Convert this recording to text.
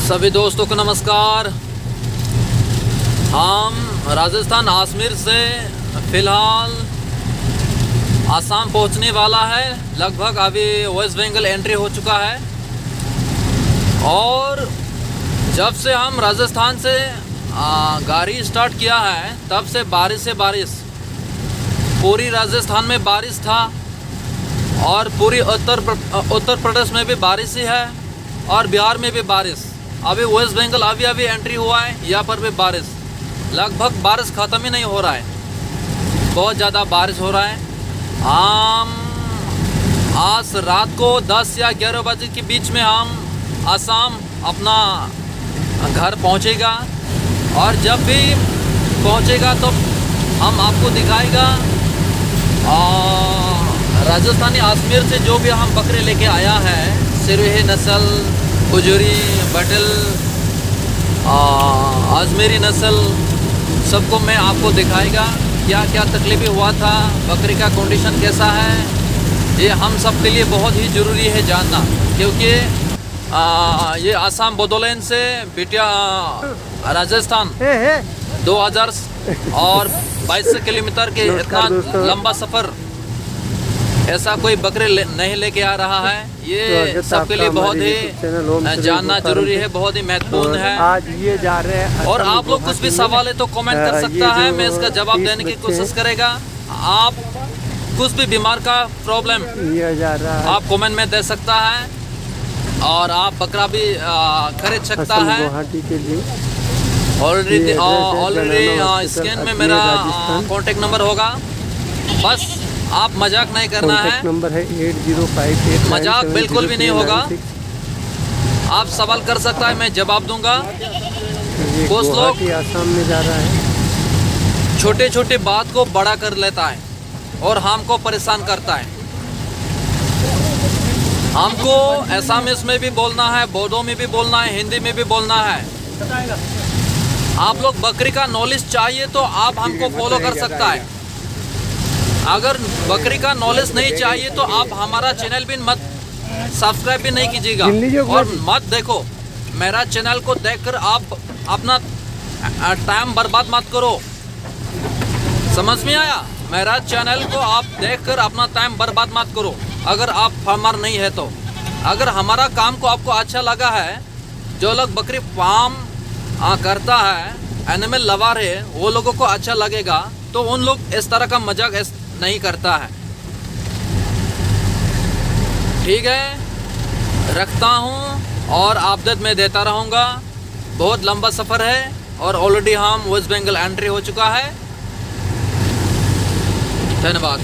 सभी दोस्तों को नमस्कार। हम राजस्थान आजमेर से फ़िलहाल आसाम पहुंचने वाला है। लगभग अभी वेस्ट बंगाल एंट्री हो चुका है। और जब से हम राजस्थान से गाड़ी स्टार्ट किया है तब से बारिश पूरी राजस्थान में बारिश था और पूरी उत्तर प्रदेश में भी बारिश ही है और बिहार में भी बारिश। अभी वेस्ट बंगाल अभी एंट्री हुआ है, यहाँ पर भी बारिश। लगभग बारिश ख़त्म ही नहीं हो रहा है, बहुत ज़्यादा बारिश हो रहा है। हम आज रात को 10 या 11 बजे के बीच में हम आसाम अपना घर पहुँचेगा और जब भी पहुँचेगा तो हम आपको दिखाएगा। राजस्थानी आजमेर से जो भी हम बकरे लेके आया है, सिरोही नस्ल, गुजरी, बटल, आजमेरी नस्ल, सबको मैं आपको दिखाएगा क्या क्या तकलीफ़ें हुआ था, बकरी का कंडीशन कैसा है। ये हम सब के लिए बहुत ही ज़रूरी है जानना, क्योंकि ये आसाम बोडोलैंड से बिटिया राजस्थान 2022 किलोमीटर के इतना लंबा सफ़र ऐसा कोई बकरे नहीं लेके आ रहा है। ये सबके लिए बहुत ही जानना जरूरी है, बहुत ही महत्वपूर्ण है। आज ये जा रहे हैं और आप लोग कुछ भी सवाल है तो कमेंट कर सकता है, मैं इसका जवाब देने की कोशिश करेगा। आप कुछ भी बीमार का प्रॉब्लम आप कमेंट में दे सकता है और आप बकरा भी खरीद सकता है। ऑलरेडी स्क्रीन में मेरा कॉन्टेक्ट नंबर होगा, बस आप मजाक नहीं करना है। नंबर है 8058। मजाक बिल्कुल भी नहीं होगा। आप सवाल कर सकता है, मैं जवाब दूंगा। कुछ लोग आसाम में जा रहा है, छोटे छोटे बात को बड़ा कर लेता है और हमको परेशान करता है। हमको असमिया में भी बोलना है, बोडो में भी बोलना है, हिंदी में भी बोलना है। आप लोग बकरी का नॉलेज चाहिए तो आप हमको फॉलो कर सकता है। अगर बकरी का नॉलेज नहीं चाहिए तो आप हमारा चैनल भी मत सब्सक्राइब भी नहीं कीजिएगा और मत देखो। मेरा चैनल को देखकर आप अपना टाइम बर्बाद मत करो। समझ में आया? मेरा चैनल को आप देखकर अपना टाइम बर्बाद मत करो अगर आप फार्मर नहीं है तो। अगर हमारा काम को आपको अच्छा लगा है, जो लोग बकरी फार्म करता है, एनिमल लवर है, वो लोगों को अच्छा लगेगा तो उन लोग इस तरह का मजाक नहीं करता है। ठीक है, रखता हूँ और अपडेट में देता रहूँगा। बहुत लंबा सफ़र है और ऑलरेडी हम वेस्ट बंगाल एंट्री हो चुका है। धन्यवाद।